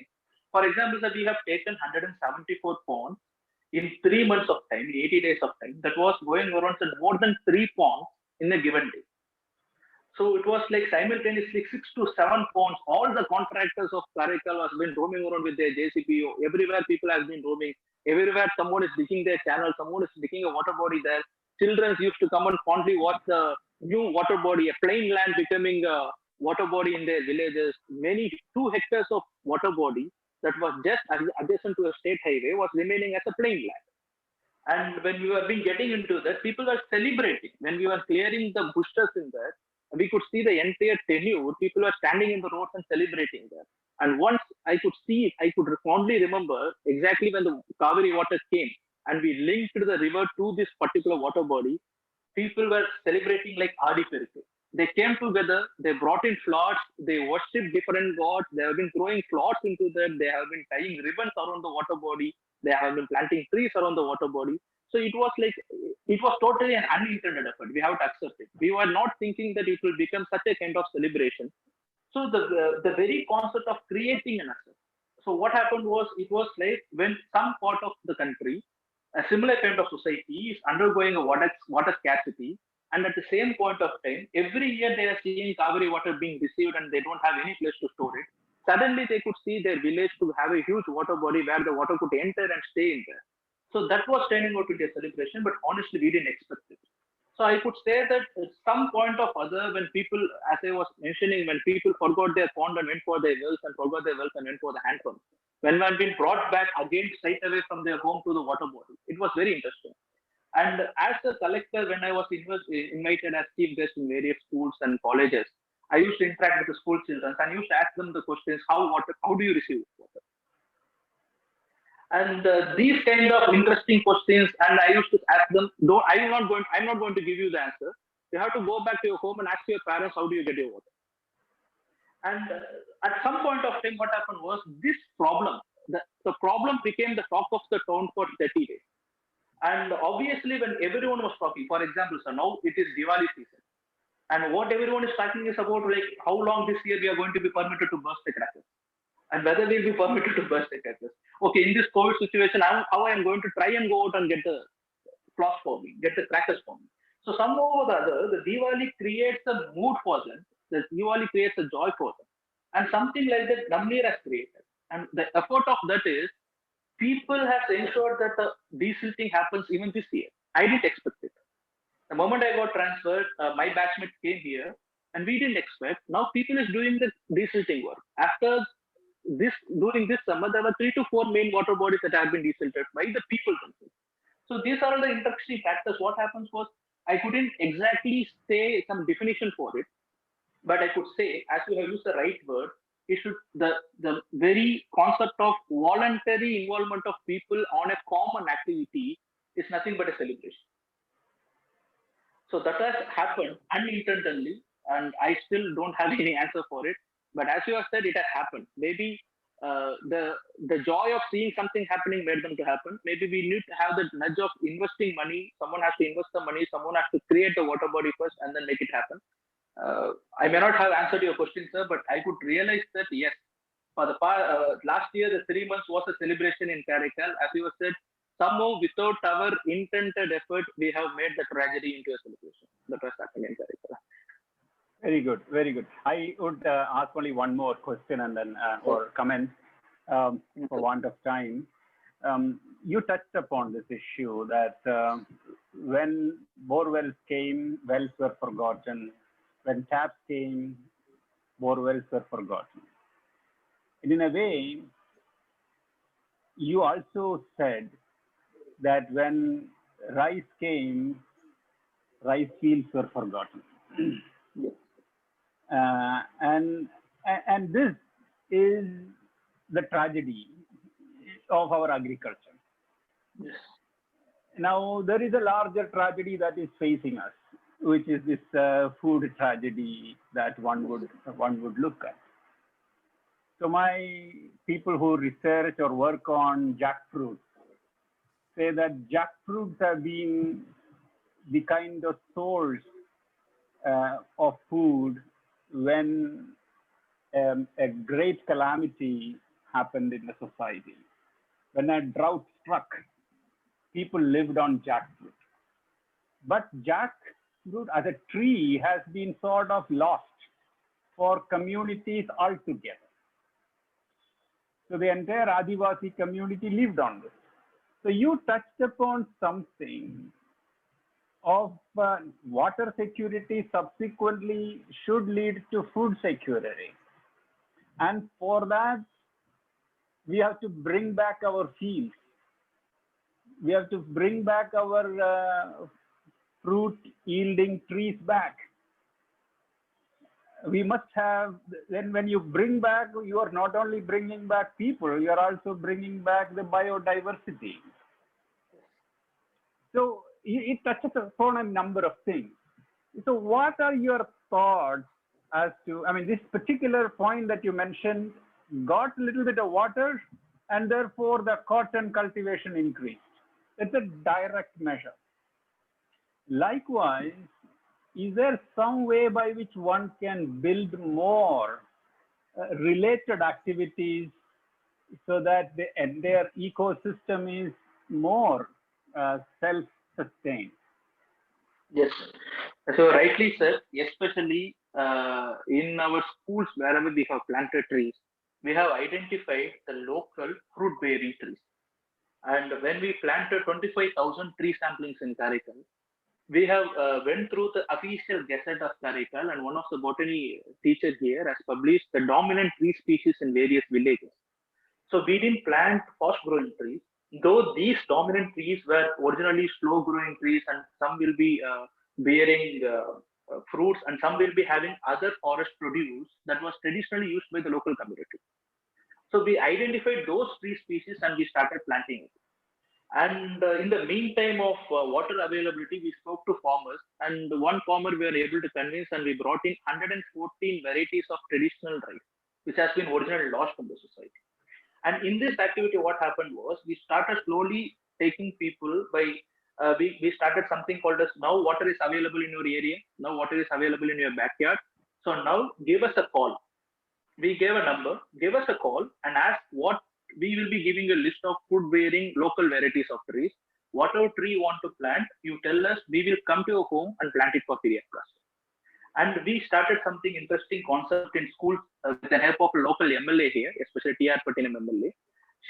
For example, that we have taken 174 ponds in 3 months of time, 80 days of time. That was going around more than 3 ponds in a given day. So it was like simultaneously 6 to 7 ponds. All the contractors of Karaikal has been roaming around with their JCP. Everywhere people have been roaming. Everywhere someone is digging their channel. Someone is digging a water body there. Children used to come and fondly watch the new water body, a plain land becoming a water body in their villages. 2 hectares of water body that was just adjacent to a state highway was remaining as a plain land. And when we were getting into that, people were celebrating. When we were clearing the bushes in there, we could see the entire tenure. People were standing in the roads and celebrating there. And once I could see it, I could fondly remember exactly when the Kaveri water came and we linked the river to this particular water body. People were celebrating like Adi Perike. They came together, they brought in flowers, they worshipped different gods, they have been throwing flowers into that, they have been tying ribbons around the water body, they have been planting trees around the water body. So it was totally an unintended effort. We have to accept it. We were not thinking that it will become such a kind of celebration. So the very concept of creating an asset. So what happened was, it was like when some part of the country, a similar kind of society is undergoing a water scarcity, And at the same point of time, every year they are seeing Kaveri water being received and they don't have any place to store it. Suddenly they could see their village to have a huge water body where the water could enter and stay in there. So that was turning out to be a celebration, but honestly, we didn't expect it. So I could say that at some point of other, when people, as I was mentioning, when people forgot their pond and went for their wells and forgot their wells and went for the hand pump, when one been brought back again straight away from their home to the water bottle, it was very interesting. And as a collector, when I was invited as chief guest in various schools and colleges, I used to interact with the school children and used to ask them the questions: how do you receive water? And these kind of interesting questions, and I used to ask them, "No, I'm not going to give you the answer. You have to go back to your home and ask your parents, how do you get your water?" And at some point of time, what happened was this problem. The problem became the talk of the town for 30 days. And obviously, when everyone was talking, for example, so now it is Diwali season, and what everyone is talking is about like how long this year we are going to be permitted to burst the crackers, and whether we'll be permitted to burst the crackers. Okay, in this COVID situation, how I am going to try and go out and get the floss for me, get the crackers for me. So somehow or the other, the Diwali creates a mood for them. The Diwali creates a joy for them, and something like that Namnir has created. And the effort of that is people have ensured that the desilting happens even this year. I didn't expect it. The moment I got transferred, my batchmates came here, and we didn't expect. Now people is doing the desilting work. After this, during this summer, there were 3 to 4 main water bodies that have been desilted by the people themselves. So these are the interesting factors. What happens was I couldn't exactly say some definition for it, but I could say, as you have used the right word, it should the very concept of voluntary involvement of people on a common activity is nothing but a celebration. So that has happened unintentionally, and I still don't have any answer for it. But as you have said, it has happened. Maybe the joy of seeing something happening made them to happen. Maybe we need to have the nudge of investing money. Someone has to invest the money. Someone has to create the water body first, and then make it happen. I may not have answered your question, sir, but I could realize that yes, for the last year, the 3 months was a celebration in Karaikal. As you have said, somehow without our intended effort, we have made the tragedy into a celebration. That was happening in Karaikal. Very good, very good. I would ask only one more question and then or comment for want of time. You touched upon this issue that when bore wells came, wells were forgotten. When taps came, bore wells were forgotten. And in a way, you also said that when rice came, rice fields were forgotten. And this is the tragedy of our agriculture. Yes. Now, there is a larger tragedy that is facing us, which is this food tragedy that one would look at. So my people who research or work on jackfruit say that jackfruits have been the kind of source of food when a great calamity happened in the society. When a drought struck, people lived on jackfruit. But jackfruit as a tree has been sort of lost for communities altogether. So the entire Adivasi community lived on this. So you touched upon something of water security subsequently should lead to food security. And for that, we have to bring back our fields. We have to bring back our fruit yielding trees back. We must have, then when you bring back, you are not only bringing back people, you are also bringing back the biodiversity. So it touches upon a number of things. So what are your thoughts as to, I mean, this particular point that you mentioned got a little bit of water and therefore the cotton cultivation increased. It's a direct measure. Likewise, is there some way by which one can build more related activities so that the entire ecosystem is more self-sustained? Yes. So rightly said, especially in our schools, wherever we have planted trees, we have identified the local fruit-bearing trees. And when we planted 25,000 tree samplings in Karaikal, we have went through the official gazette of Karaikal, and one of the botany teacher here has published the dominant tree species in various villages. So we didn't plant fast-growing trees, though these dominant trees were originally slow-growing trees, and some will be bearing fruits, and some will be having other forest produce that was traditionally used by the local community. So we identified those tree species and we started planting it. And in the meantime of water availability, we spoke to farmers, and one farmer we were able to convince, and we brought in 114 varieties of traditional rice, which has been originally lost from the society. And in this activity, what happened was we started slowly taking people by we started something called as now water is available in your area, now water is available in your backyard. So now give us a call. We gave a number, give us a call and ask what we will be giving a list of food bearing local varieties of trees. Whatever tree you want to plant, you tell us, we will come to your home and plant it for free of cost. And we started something interesting concept in schools with the help of a local MLA here, especially TR Patinam MLA.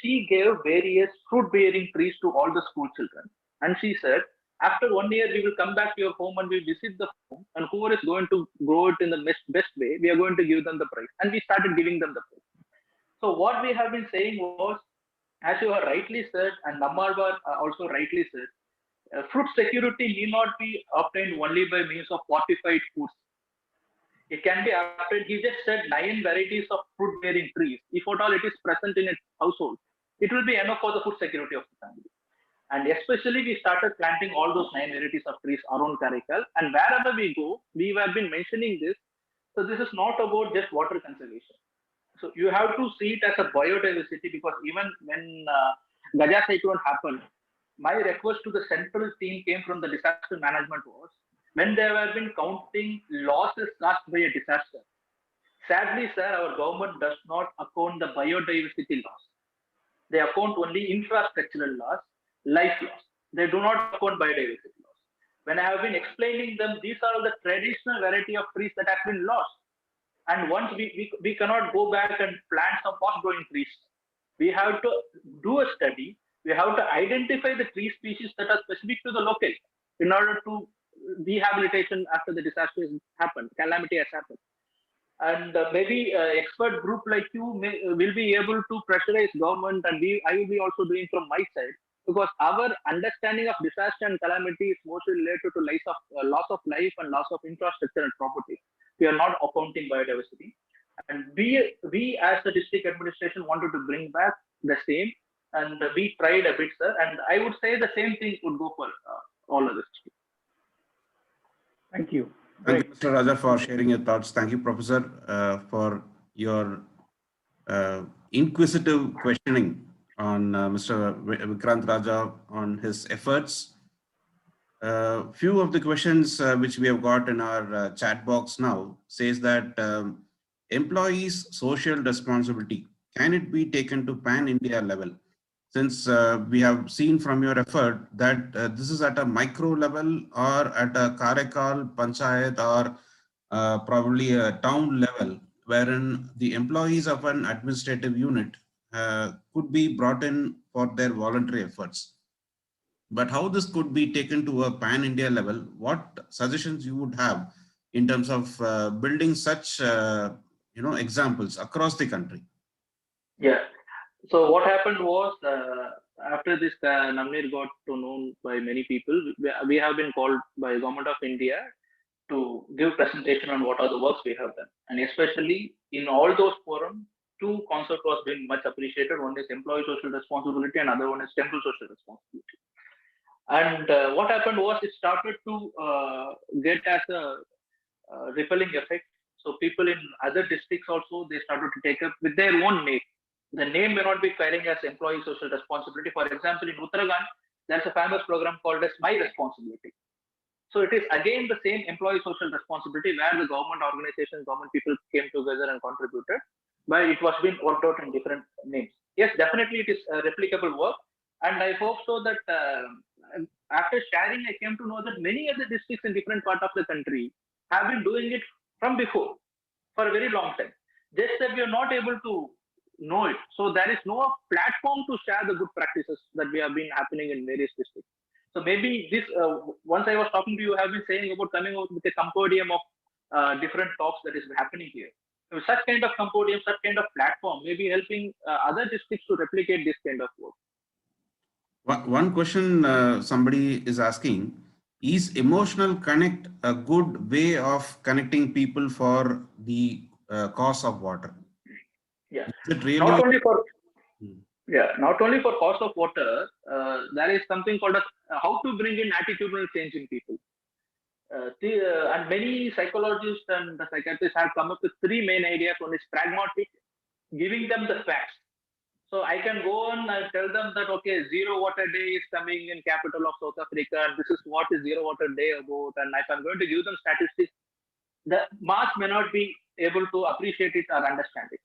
She gave various fruit-bearing trees to all the school children. And she said, after 1 year, we will come back to your home and we visit the home. And whoever is going to grow it in the best way, we are going to give them the prize. And we started giving them the prize. So what we have been saying was, as you have rightly said, and Nammalwar also rightly said, fruit security need not be obtained only by means of fortified foods. It can be obtained. He just said 9 varieties of fruit-bearing trees. If at all it is present in its household, it will be enough for the food security of the family. And especially we started planting all those 9 varieties of trees around Karaikal. And wherever we go, we have been mentioning this. So this is not about just water conservation. So you have to see it as a biodiversity, because even when Gaja cyclone happened, my request to the central team came from the disaster management was, when they have been counting losses caused by a disaster. Sadly, sir, our government does not account the biodiversity loss. They account only infrastructural loss, life loss. They do not account biodiversity loss. When I have been explaining them, these are the traditional variety of trees that have been lost. And once we cannot go back and plant some fast growing trees. We have to do a study. We have to identify the tree species that are specific to the local in order to rehabilitation after the disaster has happened, calamity has happened. And maybe expert group like you will be able to pressurize government, and I will be also doing from my side, because our understanding of disaster and calamity is mostly related to loss of life and loss of infrastructure and property. We are not accounting biodiversity, and we as the district administration wanted to bring back the same, and we tried a bit, sir. And I would say the same thing would go for all of this. Thank you. Thank you, Mr. Raja, for sharing your thoughts. Thank you, Professor, for your inquisitive questioning on Mr. Vikrant Raja on his efforts. Few of the questions which we have got in our chat box now says that employees' social responsibility, can it be taken to pan-India level? Since we have seen from your effort that this is at a micro level or at a Karaikal, Panchayat, or probably a town level, wherein the employees of an administrative unit could be brought in for their voluntary efforts. But how this could be taken to a pan-India level, what suggestions you would have in terms of building such examples across the country? Yeah. So what happened was, after this Namnir got to known by many people, we have been called by Government of India to give presentation on what are the works we have done. And especially in all those forums, two concepts was being much appreciated. One is employee social responsibility and other one is temple social responsibility. And what happened was, it started to get as a repelling effect. So people in other districts also, they started to take up with their own name. The name may not be carrying as employee social responsibility. For example, in Uttarakhand, there's a famous program called as My Responsibility. So it is again the same employee social responsibility, where the government organizations, government people came together and contributed, but it was being worked out in different names. Yes, definitely it is a replicable work. And I hope so that after sharing, I came to know that many other districts districts in different part of the country have been doing it from before for a very long time. Just that we are not able to know it. So there is no platform to share the good practices that we have been happening in various districts. So maybe this, once I was talking to you, I have been saying about coming out with a compendium of different talks that is happening here. So such kind of compendium, such kind of platform may be helping other districts to replicate this kind of work. One question somebody is asking, is emotional connect a good way of connecting people for the cause of water? Yeah, Is it really? not only for Hmm. not only for cost of water, there is something called as how to bring in attitudinal change in people. And many psychologists and the psychiatrists have come up with three main ideas. One is pragmatic, giving them the facts. So I can go on and tell them that, okay, zero water day is coming in capital of South Africa, and this is what is zero water day about. And if I'm going to give them statistics, the mass may not be able to appreciate it or understand it.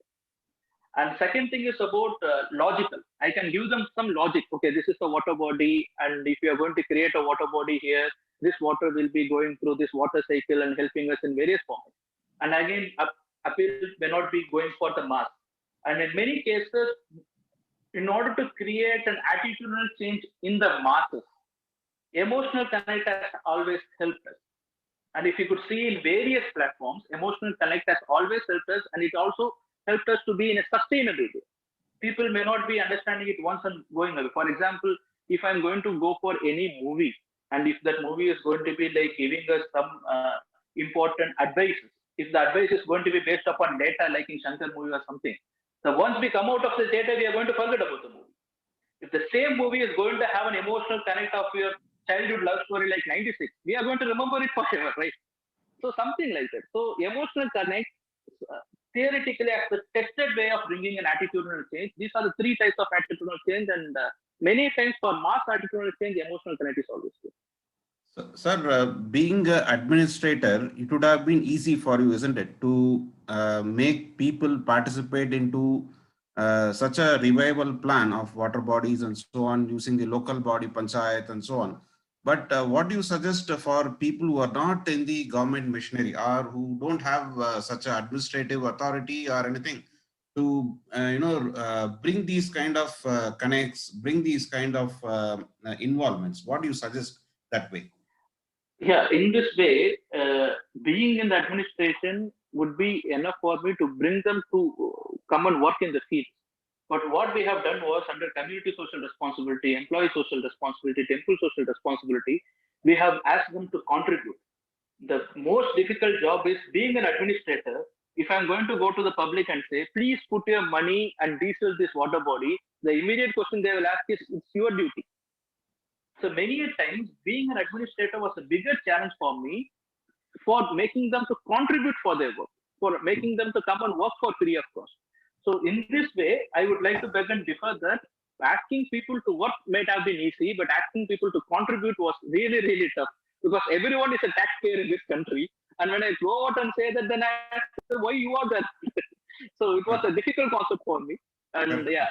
And second thing is about logical. I can give them some logic. Okay, this is the water body, and if you are going to create a water body here, this water will be going through this water cycle and helping us in various forms. And again, appeal may not be going for the mass. And in many cases, in order to create an attitudinal change in the masses, emotional connect has always helped us. And if you could see in various platforms, emotional connect has always helped us, and it also helped us to be in a sustainable way. People may not be understanding it once and going away. For example, if I'm going to go for any movie, and if that movie is going to be like giving us some important advices, if the advice is going to be based upon data, like in Shankar movie or something, so once we come out of the theater, we are going to forget about the movie. If the same movie is going to have an emotional connect of your childhood love story like 96, we are going to remember it forever, right? So something like that. So emotional connect, theoretically, as the tested way of bringing an attitudinal change. These are the three types of attitudinal change, and many times for mass attitudinal change, emotional connect is always good. Sir, being an administrator, it would have been easy for you, isn't it, to make people participate into such a revival plan of water bodies and so on, using the local body panchayat and so on. But what do you suggest for people who are not in the government machinery or who don't have such an administrative authority or anything to bring these kind of connects, bring these kind of involvements? What do you suggest that way? Yeah, in this way, being in the administration would be enough for me to bring them to come and work in the field. But what we have done was, under community social responsibility, employee social responsibility, temple social responsibility, we have asked them to contribute. The most difficult job is being an administrator. If I'm going to go to the public and say, please put your money and diesel this water body, the immediate question they will ask is, it's your duty. So many a times, being an administrator was a bigger challenge for me, for making them to contribute for their work, for making them to come and work for free of cost. So in this way, I would like to beg and differ that asking people to work might have been easy, but asking people to contribute was really, really tough, because everyone is a taxpayer in this country. And when I go out and say that, then I ask, why you are there? So it was a difficult concept for me. And yeah,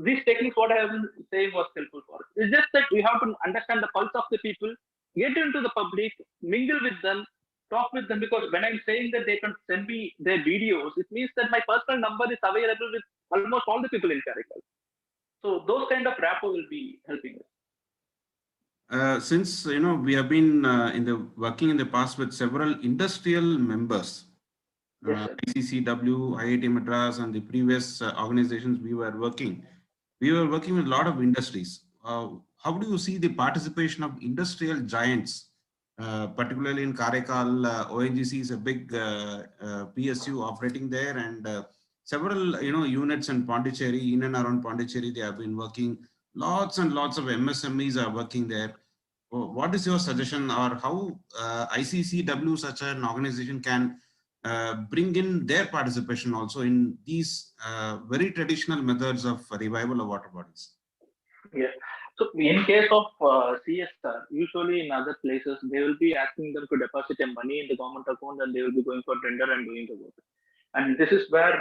these techniques, what I have been saying, was helpful for us. It's just that we have to understand the pulse of the people, get into the public, mingle with them, talk with them, because when I'm saying that they can send me their videos, it means that my personal number is available with almost all the people in Karaikal. So those kind of rapport will be helping us. Since we have been working in the past with several industrial members, Yes, ICCW, IIT Madras, and the previous organizations we were working with a lot of industries. How do you see the participation of industrial giants, particularly in Karaikal? ONGC is a big PSU operating there, and several units in Pondicherry, in and around Pondicherry, they have been working. Lots and lots of MSMEs are working there. What is your suggestion, or how ICCW, such an organization, can bring in their participation also in these very traditional methods of revival of water bodies? Yeah. So in case of CSR, usually in other places, they will be asking them to deposit their money in the government account, and they will be going for tender and doing the work. And this is where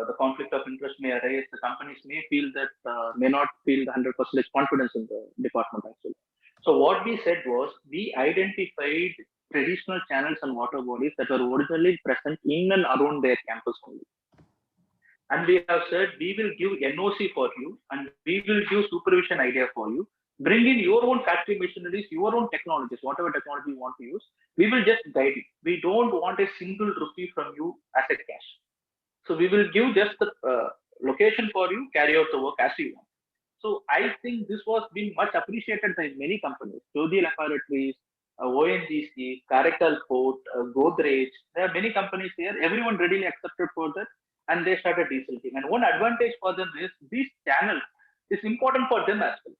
the conflict of interest may arise. The companies may feel that, may not feel the 100% confidence in the department actually. So what we said was we identified traditional channels and water bodies that were originally present in and around their campus only. And we have said we will give NOC for you and we will give supervision idea for you. Bring in your own factory machineries, your own technologies, whatever technology you want to use. We will just guide you. We don't want a single rupee from you as a cash. So we will give just the location for you, carry out the work as you want. So I think this was being much appreciated by many companies, Jyoti Laboratories, ONGC, Karaikal Port, Godrej. There are many companies here. Everyone readily accepted for that, and they started desilting. And one advantage for them is this channel is important for them as well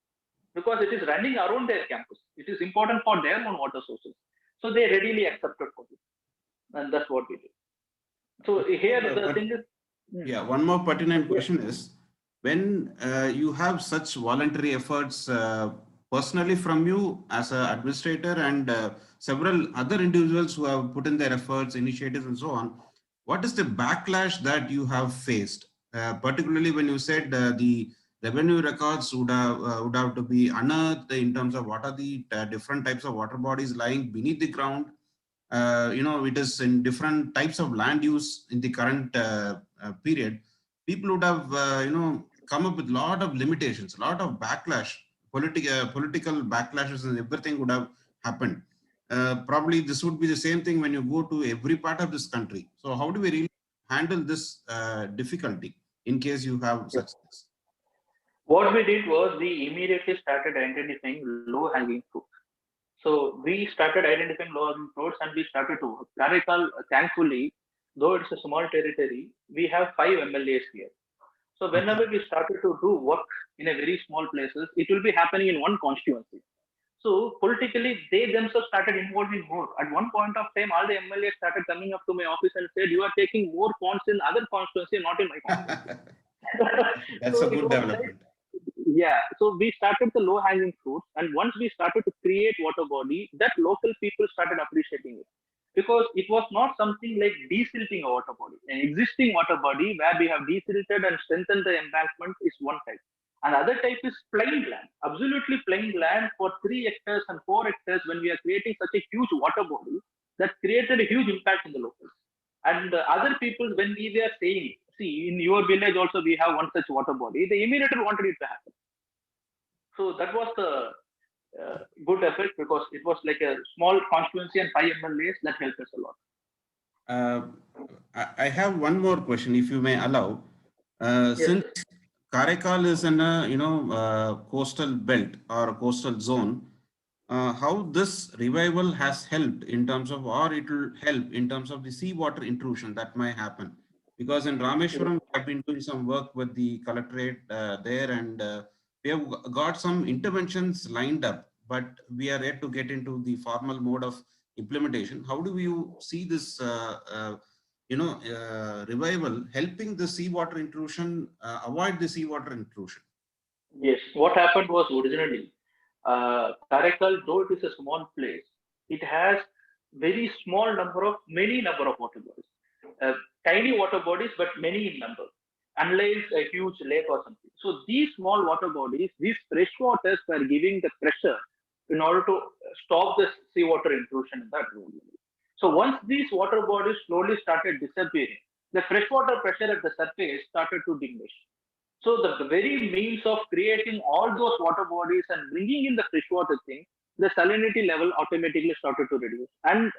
because it is running around their campus. It is important for their own water sources. So they readily accepted for it, and that's what we did. So here the thing is. Yeah, one more pertinent question is, when you have such voluntary efforts personally from you as an administrator and several other individuals who have put in their efforts, initiatives and so on, what is the backlash that you have faced? Particularly when you said the revenue records would have to be unearthed in terms of what are the different types of water bodies lying beneath the ground. It is in different types of land use in the current period. People would have, come up with a lot of limitations, a lot of backlash, political backlashes and everything would have happened. Probably this would be the same thing when you go to every part of this country. So how do we really handle this difficulty in case you have such things? What we did was we immediately started identifying low-hanging fruit. So we started identifying low-hanging fruits and we started to work. Karaikal, thankfully, though it's a small territory, we have 5 MLAs here. So whenever we started to do work in a very small places, it will be happening in one constituency. So politically, they themselves started involving more. At one point of time, all the MLAs started coming up to my office and said, "You are taking more ponds in other constituency, not in my constituency." That's So a good development. yeah, so we started the low-hanging fruits, and once we started to create water body, that local people started appreciating it because it was not something like desilting a water body. An existing water body where we have desilted and strengthened the embankment is one type. Another type is plain land, absolutely plain land for 3 hectares and 4 hectares when we are creating such a huge water body that created a huge impact in the locals. And other people, when we were saying, see, in your village also we have one such water body, they immediately wanted it to happen. So that was the good effect because it was like a small constituency and 5 MLAs that helped us a lot. I have one more question, if you may allow. Yes. Since Karaikal is in a coastal belt or a coastal zone, how this revival has helped in terms of, or it will help in terms of the seawater intrusion that might happen? Because in Rameshwaram, we have been doing some work with the collectorate there, and we have got some interventions lined up, but we are yet to get into the formal mode of implementation. How do you see this revival helping the seawater intrusion, avoid the seawater intrusion? Yes, what happened was originally, Karaikal, though it is a small place, it has very small many number of water bodies. Tiny water bodies, but many in number, unlike a huge lake or something. So these small water bodies, these fresh waters were giving the pressure in order to stop the seawater intrusion in that room. So once these water bodies slowly started disappearing, the freshwater pressure at the surface started to diminish. So the very means of creating all those water bodies and bringing in the freshwater thing, the salinity level automatically started to reduce. And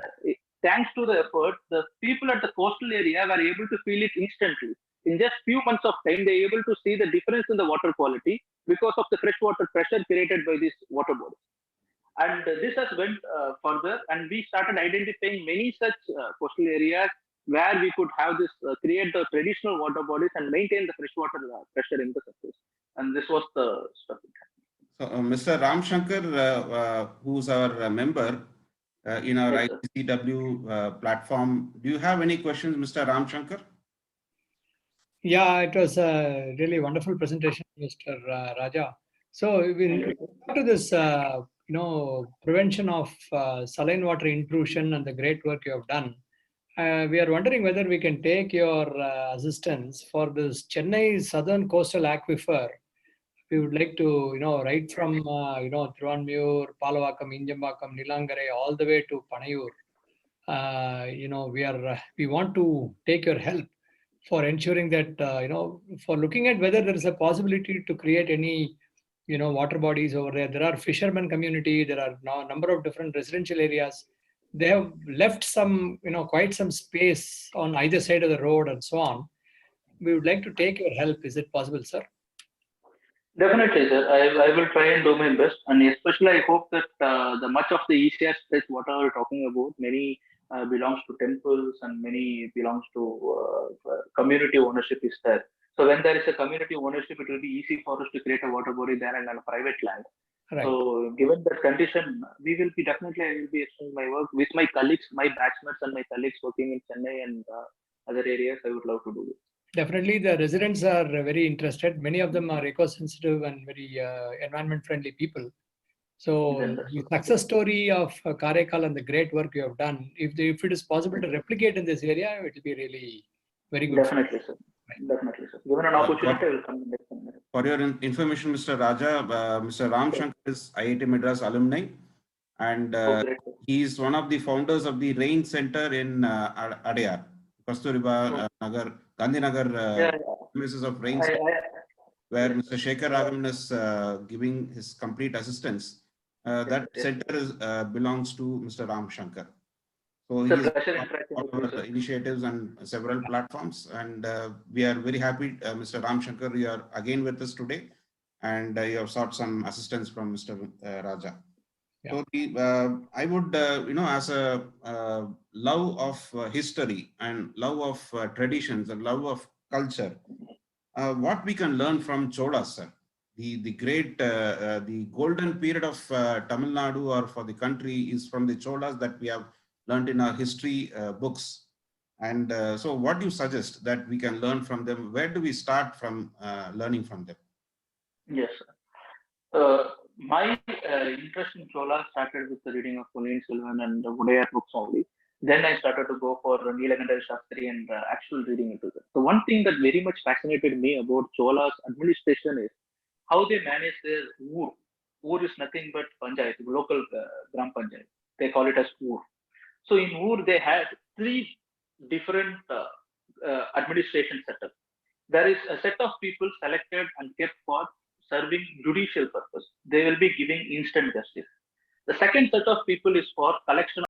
thanks to the effort, the people at the coastal area were able to feel it instantly. In just few months of time, they were able to see the difference in the water quality because of the freshwater pressure created by these water bodies. And this has went further, and we started identifying many such coastal areas where we could have this create the traditional water bodies and maintain the freshwater pressure in the surface. And this was the stuff. So, Mr. Ram Shankar, who's our member in our Yes, ICCW platform, do you have any questions, Mr. Ram Shankar? Yeah, it was a really wonderful presentation, Mr. Raja. So we to this, prevention of saline water intrusion and the great work you have done. We are wondering whether we can take your assistance for this Chennai Southern Coastal Aquifer, we would like to, right from, Thiruvanmiyur, Palavakam, Injambakam, Nilangare, all the way to Panayur. We want to take your help for ensuring that, for looking at whether there is a possibility to create any, water bodies over there. There are fishermen community, there are now a number of different residential areas. They have left some, quite some space on either side of the road and so on. We would like to take your help. Is it possible, sir? Definitely, sir. I will try and do my best, and especially I hope that the much of the ECR stretch, what are we talking about, many belongs to temples and many belongs to community ownership is there. So when there is a community ownership, it will be easy for us to create a water body there and on a private land. Right. So given that condition, I will be extending my work with my colleagues, my batchmates and my colleagues working in Chennai and other areas. I would love to do it. Definitely, the residents are very interested. Many of them are eco-sensitive and very environment-friendly people. So the success story of Karaikal and the great work you have done, if it is possible to replicate in this area, it will be really very good. Definitely, sir. Definitely, sir. Given an opportunity, I will come next time. For your information, Mr. Raja, Mr. Ram Shankar is IIT Madras alumni, and he is one of the founders of the Rain Center in Adyar, Kasturiba Nagar, Gandhinagar, premises of Rain Center, where Mr. Shekhar Raghavan is giving his complete assistance. That center belongs to Mr. Ram Shankar. So he is on our initiatives and several platforms, and we are very happy, Mr. Ram Shankar, you are again with us today, and you have sought some assistance from Mr. Raja. Yeah. So I would, as a love of history and love of traditions and love of culture, what we can learn from Cholas, sir? The great, the golden period of Tamil Nadu or for the country is from the Cholas that we have learned in our history books. And so what do you suggest that we can learn from them? Where do we start from learning from them? Yes, my interest in Chola started with the reading of Ponniyin Selvan and the Udayar books only. Then I started to go for Neelakanta Shastri and actual reading into them. The one thing that very much fascinated me about Chola's administration is how they manage their Ur. Ur is nothing but Panchayat, local Gram Panchayat. They call it as Ur. So in Ur, they had three different administration setups. There is a set of people selected and kept for serving judicial purpose. They will be giving instant justice. The second set of people is for collection